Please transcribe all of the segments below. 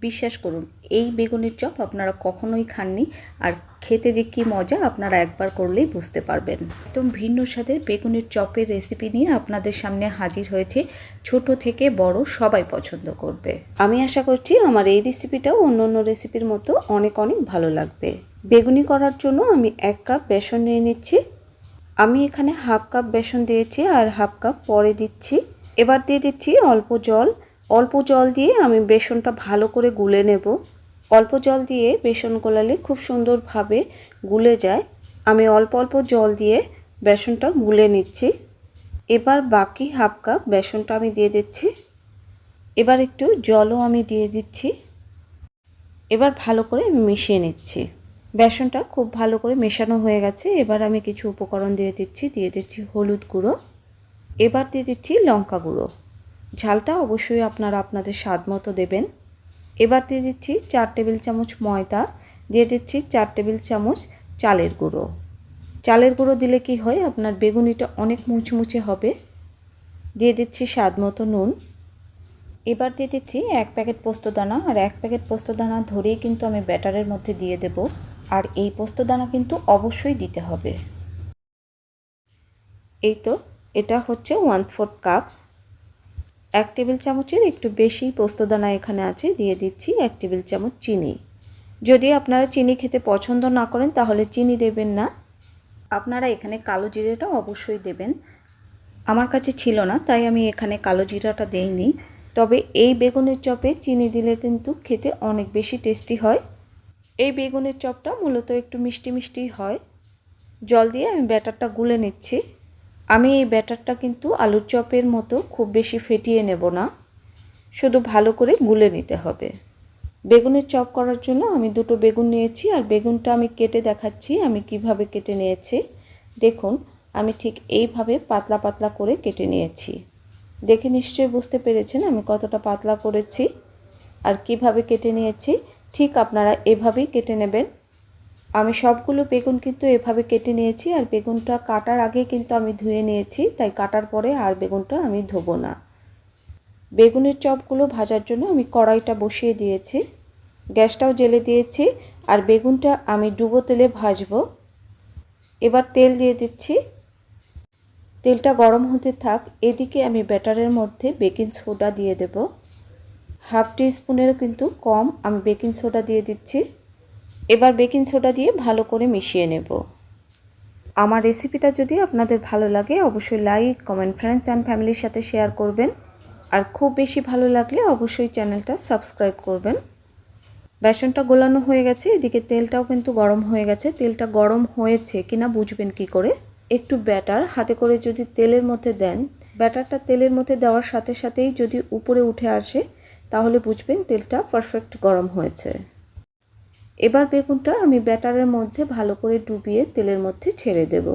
বিশ্বাস করুন, এই বেগুনের চপ আপনারা কখনোই খাননি, আর খেতে যে কী মজা আপনারা একবার করলেই বুঝতে পারবেন। একদম ভিন্ন স্বাদের বেগুনের চপের রেসিপি নিয়ে আপনাদের সামনে হাজির হয়েছে। ছোট থেকে বড় সবাই পছন্দ করবে। আমি আশা করছি আমার এই রেসিপিটাও অন্য অন্য রেসিপির মতো অনেক অনেক ভালো লাগবে। বেগুনি করার জন্য আমি 1 কাপ বেসন নিয়ে নিচ্ছি। আমি এখানে হাফ কাপ বেসন দিয়েছি আর হাফ কাপ পরে দিচ্ছি। এবার দিয়ে দিচ্ছি অল্প জল। অল্প জল দিয়ে আমি বেসনটা ভালো করে গুলে নেব। অল্প জল দিয়ে বেসন গোলালে খুব সুন্দরভাবে গুলে যায়। আমি অল্প অল্প জল দিয়ে বেসনটা গুলে নিচ্ছি। এবার বাকি হাফ কাপ বেসনটা আমি দিয়ে দিচ্ছি। এবার একটু জলও আমি দিয়ে দিচ্ছি। এবার ভালো করে আমি মিশিয়ে নিচ্ছি। বেসনটা খুব ভালো করে মেশানো হয়ে গেছে। এবার আমি কিছু উপকরণ দিয়ে দিচ্ছি হলুদ গুঁড়ো। এবার দিয়ে দিচ্ছি লঙ্কা গুঁড়ো। ঝালটা অবশ্যই আপনারা আপনাদের স্বাদ মতো দেবেন। এবার দিয়ে দিচ্ছি 4 টেবিল চামচ ময়দা, দিয়ে দিচ্ছি 4 টেবিল চামচ চালের গুঁড়ো। চালের গুঁড়ো দিলে কি হয়, আপনার বেগুনিটা অনেক মুচমুচে হবে। দিয়ে দিচ্ছি স্বাদ মতো নুন। এবার দিয়ে দিচ্ছি 1 প্যাকেট পোস্তদানা, আর 1 প্যাকেট পোস্তদানা ধরেই কিন্তু আমি ব্যাটারের মধ্যে দিয়ে দেব। আর এই পোস্তদানা কিন্তু অবশ্যই দিতে হবে। এই তো, এটা হচ্ছে 1/4 কাপ। 1 টেবিল চামচের একটু বেশি পোস্তদানা এখানে আছে। দিয়ে দিচ্ছি 1 টেবিল চামচ চিনি। যদি আপনারা চিনি খেতে পছন্দ না করেন তাহলে চিনি দেবেন না। আপনারা এখানে কালো জিরেটা অবশ্যই দেবেন। আমার কাছে ছিল না, তাই আমি এখানে কালো জিরাটা দেইনি। তবে এই বেগুনের চপে চিনি দিলে কিন্তু খেতে অনেক বেশি টেস্টি হয়। এই বেগুনের চপটা মূলত একটু মিষ্টি মিষ্টি হয়। জল দিয়ে আমি ব্যাটারটা গুলে নিচ্ছি। আমি এই ব্যাটারটা কিন্তু আলুর চপের মতো খুব বেশি ফেটিয়ে নেব না, শুধু ভালো করে গুলে নিতে হবে। বেগুনের চপ করার জন্য আমি 2টো বেগুন নিয়েছি, আর বেগুনটা আমি কেটে দেখাচ্ছি আমি কিভাবে কেটে নিয়েছি। দেখুন, আমি ঠিক এইভাবে পাতলা পাতলা করে কেটে নিয়েছি। দেখে নিশ্চয়ই বুঝতে পেরেছেন আমি কতটা পাতলা করেছি আর কিভাবে কেটে নিয়েছি। ঠিক আপনারা এভাবেই কেটে নেবেন। আমি সবগুলো বেগুন কিন্তু এভাবে কেটে নিয়েছি, আর বেগুনটা কাটার আগে কিন্তু আমি ধুয়ে নিয়েছি, তাই কাটার পরে আর বেগুনটা আমি ধোবো না। বেগুনের চপগুলো ভাজার জন্য আমি কড়াইটা বসিয়ে দিয়েছি, গ্যাসটাও জ্বেলে দিয়েছি, আর বেগুনটা আমি ডুবো তেলে ভাজবো। এবার তেল দিয়ে দিচ্ছি। তেলটা গরম হতে থাক, এদিকে আমি ব্যাটারের মধ্যে বেকিং সোডা দিয়ে দেব। হাফ টি স্পুনেরও কিন্তু কম আমি বেকিং সোডা দিয়ে দিচ্ছি। এবার বেকিং সোডা দিয়ে ভালো করে মিশিয়ে নেব। আমার রেসিপিটা যদি আপনাদের ভালো লাগে অবশ্যই লাইক, কমেন্ট, ফ্রেন্ডস অ্যান্ড ফ্যামিলির সাথে শেয়ার করবেন। আর খুব বেশি ভালো লাগলে অবশ্যই চ্যানেলটা সাবস্ক্রাইব করবেন। বেসনটা গোলানো হয়ে গেছে, এদিকে তেলটাও কিন্তু গরম হয়ে গেছে। তেলটা গরম হয়েছে কিনা বুঝবেন কি করে, একটু ব্যাটার হাতে করে যদি তেলের মধ্যে দেন, ব্যাটারটা তেলের মধ্যে দেওয়ার সাথে সাথেই যদি উপরে উঠে আসে তাহলে বুঝবেন তেলটা পারফেক্ট গরম হয়েছে। এবার বেগুনটা আমি ব্যাটারের মধ্যে ভালো করে ডুবিয়ে তেলের মধ্যে ছেড়ে দেব।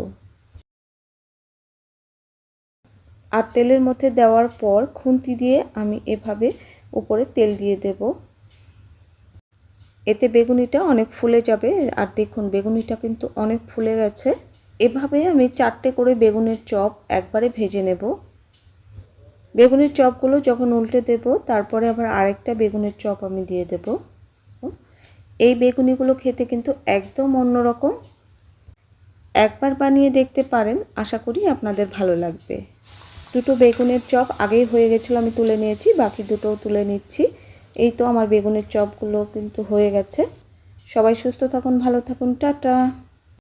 আর তেলের মধ্যে দেওয়ার পর খুন্তি দিয়ে আমি এভাবে উপরে তেল দিয়ে দেব। এতে বেগুনিটা অনেক ফুলে যাবে। আর দেখুন বেগুনিটা কিন্তু অনেক ফুলে গেছে। এভাবে আমি 4টে করে বেগুনের চপ একবারে ভেজে নেব। বেগুনের চপগুলো যখন উল্টে দেব তারপরে আবার আরেকটা বেগুনের চপ আমি দিয়ে দেব। এই বেগুনিগুলো খেতে কিন্তু একদম অন্যরকম। একবার বানিয়ে দেখতে পারেন, আশা করি আপনাদের ভালো লাগবে। 2টো বেগুনের চপ আগেই হয়ে গেছিলো, আমি তুলে নিয়েছি, বাকি 2টোও তুলে নিচ্ছি। এই তো আমার বেগুনের চপগুলো কিন্তু হয়ে গেছে। সবাই সুস্থ থাকুন, ভালো থাকুন, টাটা।